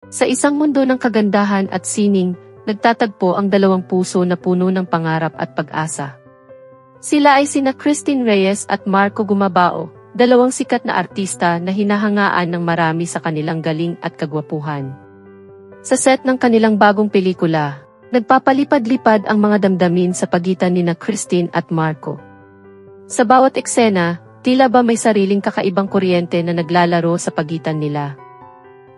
Sa isang mundo ng kagandahan at sining, nagtatagpo ang dalawang puso na puno ng pangarap at pag-asa. Sila ay sina Christine Reyes at Marco Gumabao, dalawang sikat na artista na hinahangaan ng marami sa kanilang galing at kagwapuhan. Sa set ng kanilang bagong pelikula, nagpapalipad-lipad ang mga damdamin sa pagitan nina Christine at Marco. Sa bawat eksena, tila ba may sariling kakaibang kuryente na naglalaro sa pagitan nila.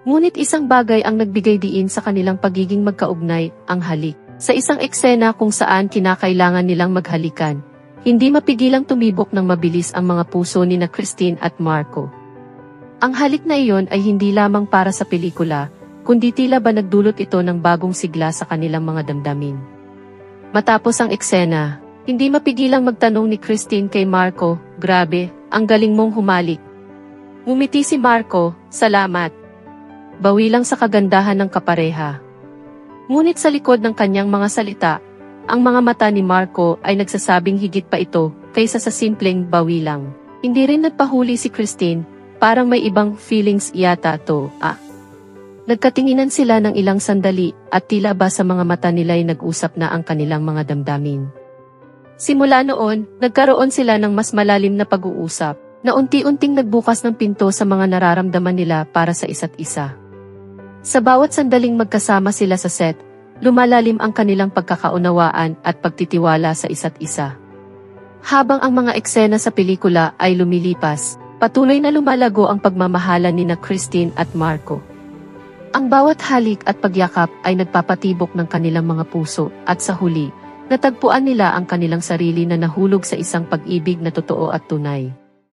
Ngunit isang bagay ang nagbigay diin sa kanilang pagiging magkaugnay, ang halik. Sa isang eksena kung saan kinakailangan nilang maghalikan, hindi mapigilang tumibok ng mabilis ang mga puso ni na Christine at Marco. Ang halik na iyon ay hindi lamang para sa pelikula, kundi tila ba nagdulot ito ng bagong sigla sa kanilang mga damdamin. Matapos ang eksena, hindi mapigilang magtanong ni Christine kay Marco, "Grabe, ang galing mong humalik." Ngumiti si Marco, "Salamat." Bawi lang sa kagandahan ng kapareha. Ngunit sa likod ng kanyang mga salita, ang mga mata ni Marco ay nagsasabing higit pa ito kaysa sa simpleng bawi lang. Hindi rin nagpahuli si Christine, parang may ibang feelings yata to. Nagkatinginan sila ng ilang sandali at tila ba sa mga mata nila ay nag-usap na ang kanilang mga damdamin. Simula noon, nagkaroon sila ng mas malalim na pag-uusap, na unti-unting nagbukas ng pinto sa mga nararamdaman nila para sa isa't isa. Sa bawat sandaling magkasama sila sa set, lumalalim ang kanilang pagkakaunawaan at pagtitiwala sa isa't isa. Habang ang mga eksena sa pelikula ay lumilipas, patuloy na lumalago ang pagmamahalan ni na Christine at Marco. Ang bawat halik at pagyakap ay nagpapatibok ng kanilang mga puso at sa huli, natagpuan nila ang kanilang sarili na nahulog sa isang pag-ibig na totoo at tunay.